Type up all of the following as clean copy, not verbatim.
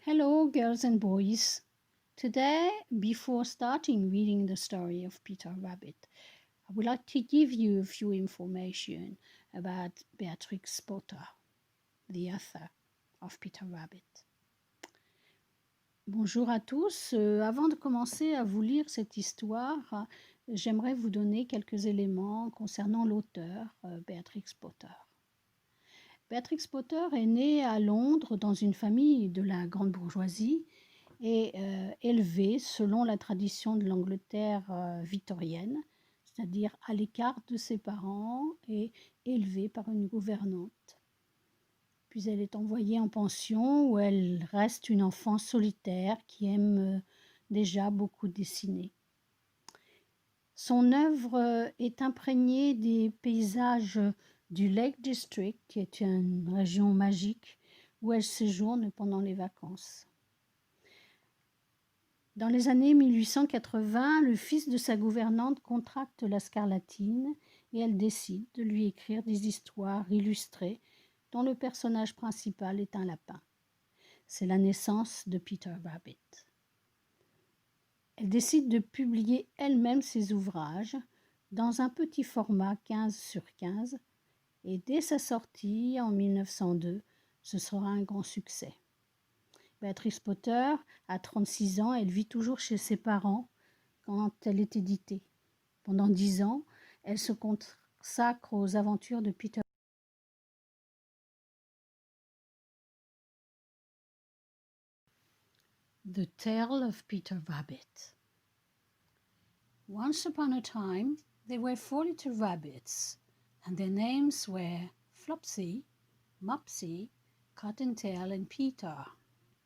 Hello, girls and boys. Today, before starting reading the story of Peter Rabbit, I would like to give you a few information about Beatrix Potter, the author of Peter Rabbit. Bonjour à tous. Avant de commencer à vous lire cette histoire, j'aimerais vous donner quelques éléments concernant l'auteur, Beatrix Potter. Beatrix Potter est née à Londres dans une famille de la grande bourgeoisie et élevée selon la tradition de l'Angleterre victorienne, c'est-à-dire à l'écart de ses parents et élevée par une gouvernante. Puis elle est envoyée en pension où elle reste une enfant solitaire qui aime déjà beaucoup dessiner. Son œuvre est imprégnée des paysages du Lake District, qui est une région magique où elle séjourne pendant les vacances. Dans les années 1880, le fils de sa gouvernante contracte la scarlatine et elle décide de lui écrire des histoires illustrées dont le personnage principal est un lapin. C'est la naissance de Peter Rabbit. Elle décide de publier elle-même ses ouvrages dans un petit format 15 sur 15 et dès sa sortie en 1902, ce sera un grand succès. Beatrix Potter a 36 ans, elle vit toujours chez ses parents quand elle est éditée. Pendant 10 ans, elle se consacre aux aventures de Peter. The Tale of Peter Rabbit. Once upon a time, there were 4 little rabbits, and their names were Flopsy, Mopsy, Cottontail, and Peter.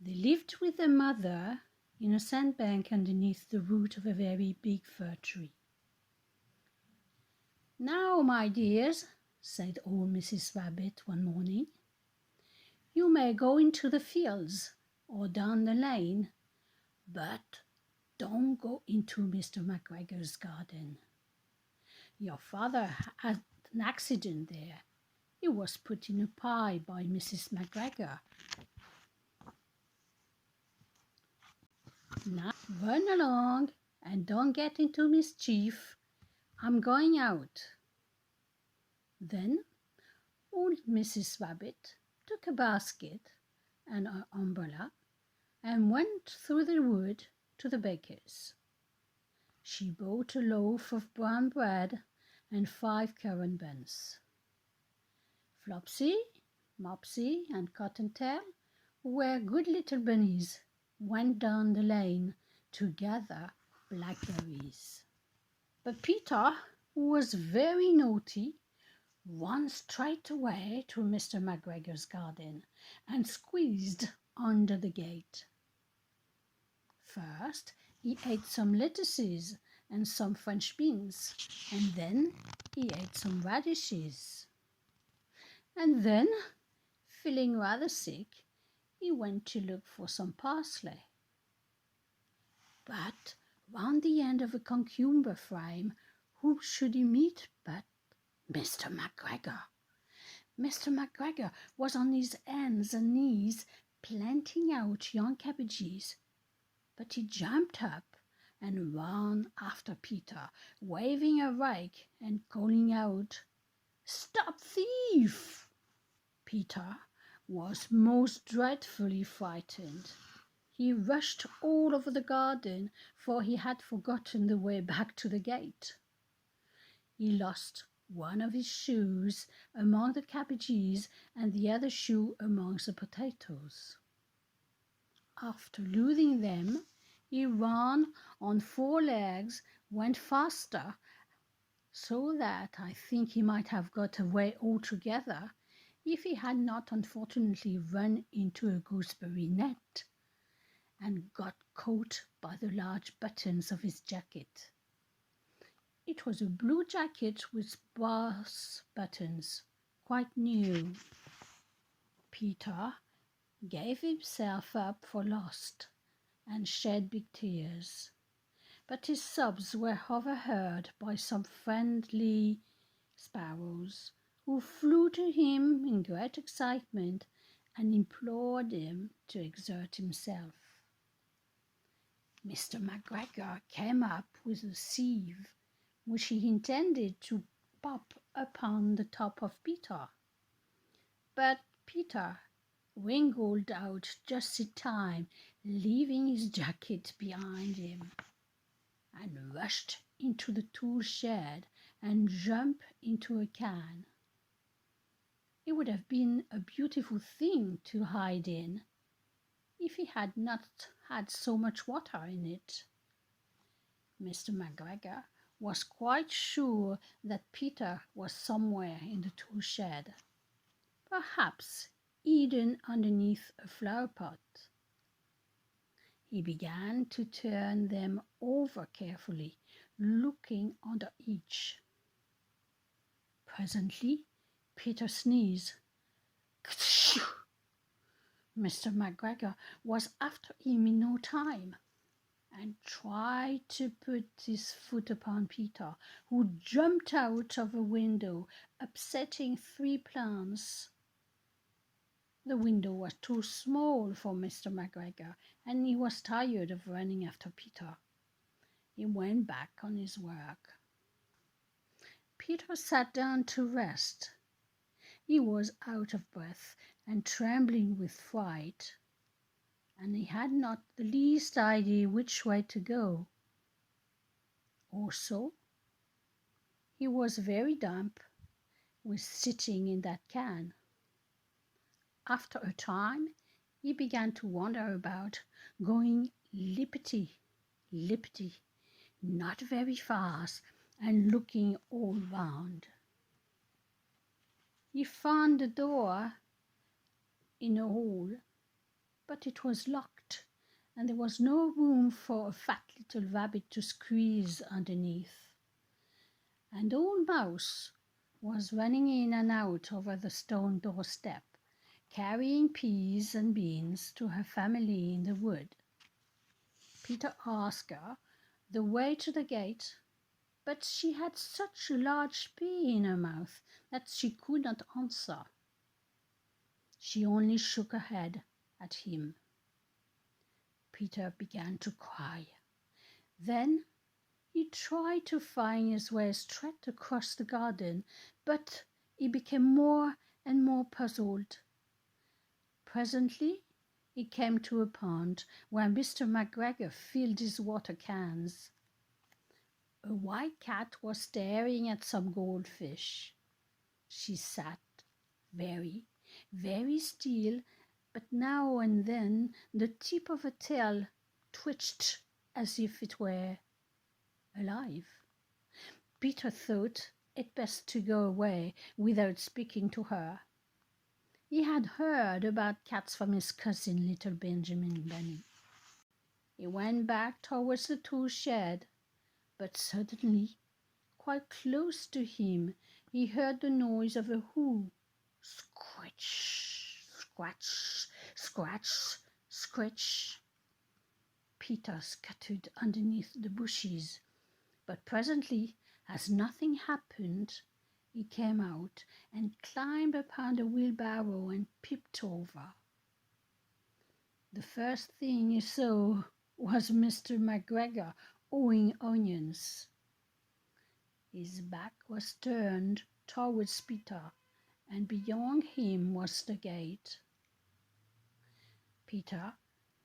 They lived with their mother in a sandbank underneath the root of a very big fir tree. "Now, my dears," said old Mrs. Rabbit one morning, "you may go into the fields or down the lane, but don't go into Mr. McGregor's garden. Your father had an accident there. He was put in a pie by Mrs. McGregor. Now run along and don't get into mischief. I'm going out." Then old Mrs. Rabbit took a basket and an umbrella and went through the wood to the baker's. She bought a loaf of brown bread and 5 currant buns. Flopsy, Mopsy, and Cottontail, who were good little bunnies, went down the lane to gather blackberries. But Peter, who was very naughty, ran straight away to Mr. McGregor's garden and squeezed under the gate. First, he ate some lettuces and some French beans, and then he ate some radishes. And then, feeling rather sick, he went to look for some parsley. But round the end of a cucumber frame, who should he meet but Mr. McGregor? Mr. McGregor was on his hands and knees planting out young cabbages, but he jumped up and ran after Peter, waving a rake and calling out, "Stop thief!" Peter was most dreadfully frightened. He rushed all over the garden, for he had forgotten the way back to the gate. He lost one of his shoes among the cabbages and the other shoe amongst the potatoes. After losing them, he ran on 4 legs, went faster, so that I think he might have got away altogether if he had not unfortunately run into a gooseberry net and got caught by the large buttons of his jacket. It was a blue jacket with brass buttons, quite new. Peter gave himself up for lost and shed big tears, but his sobs were overheard by some friendly sparrows who flew to him in great excitement and implored him to exert himself. Mr. McGregor came up with a sieve, which he intended to pop upon the top of Peter. But Peter wriggled out just in time, leaving his jacket behind him, and rushed into the tool shed and jumped into a can. It would have been a beautiful thing to hide in if he had not had so much water in it. Mr. McGregor was quite sure that Peter was somewhere in the tool shed, perhaps hidden underneath a flower pot. He began to turn them over carefully, looking under each. Presently, Peter sneezed. Mr. McGregor was after him in no time, and tried to put his foot upon Peter, who jumped out of a window, upsetting 3 plants. The window was too small for Mr. McGregor, and he was tired of running after Peter. He went back on his work. Peter sat down to rest. He was out of breath and trembling with fright, and he had not the least idea which way to go. Also, he was very damp with sitting in that can. After a time, he began to wander about, going lippity, not very fast, and looking all round. He found the door in a hole, but it was locked, and there was no room for a fat little rabbit to squeeze underneath. An old mouse was running in and out over the stone doorstep, carrying peas and beans to her family in the wood. Peter asked her the way to the gate, but she had such a large pea in her mouth that she could not answer. She only shook her head at him. Peter began to cry. Then he tried to find his way straight across the garden, but he became more and more puzzled. Presently he came to a pond where Mr. McGregor filled his water cans. A white cat was staring at some goldfish. She sat very still, but now and then the tip of her tail twitched as if it were alive. Peter thought it best to go away without speaking to her. He had heard about cats from his cousin, little Benjamin Bunny. He went back towards the tool shed, but suddenly, quite close to him, he heard the noise of a hoe. Scratch, scratch, scratch, scratch. Peter scuttled underneath the bushes, but presently, as nothing happened, he came out and climbed upon the wheelbarrow and peeped over. The first thing he saw was Mr. McGregor hoeing onions. His back was turned towards Peter, and beyond him was the gate. Peter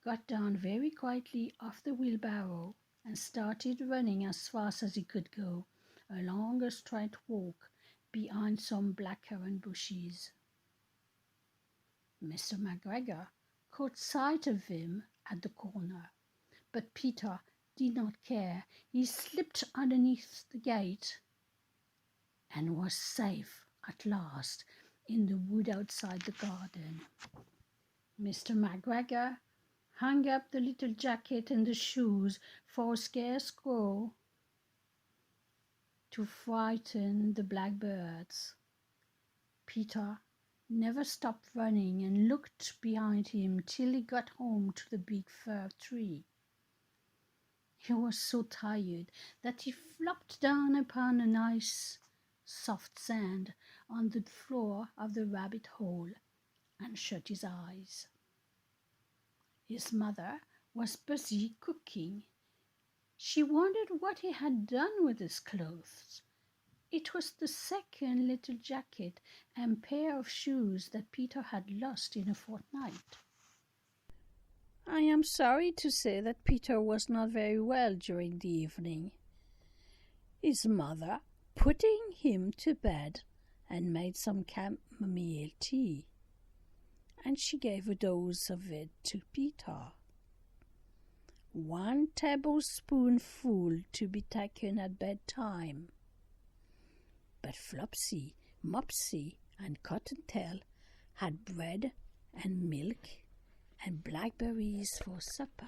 got down very quietly off the wheelbarrow and started running as fast as he could go along a straight walk behind some blackcurrant bushes. Mr. McGregor caught sight of him at the corner, but Peter did not care. He slipped underneath the gate and was safe at last in the wood outside the garden. Mr. McGregor hung up the little jacket and the shoes for a scarecrow to frighten the blackbirds. Peter never stopped running and looked behind him till he got home to the big fir tree. He was so tired that he flopped down upon a nice soft sand on the floor of the rabbit hole and shut his eyes. His mother was busy cooking. She wondered what he had done with his clothes. It was the second little jacket and pair of shoes that Peter had lost in a fortnight. I am sorry to say that Peter was not very well during the evening. His mother putting him to bed and made some chamomile tea, and she gave a dose of it to Peter. 1 tablespoonful to be taken at bedtime. But Flopsy, Mopsy, and Cottontail had bread and milk and blackberries for supper.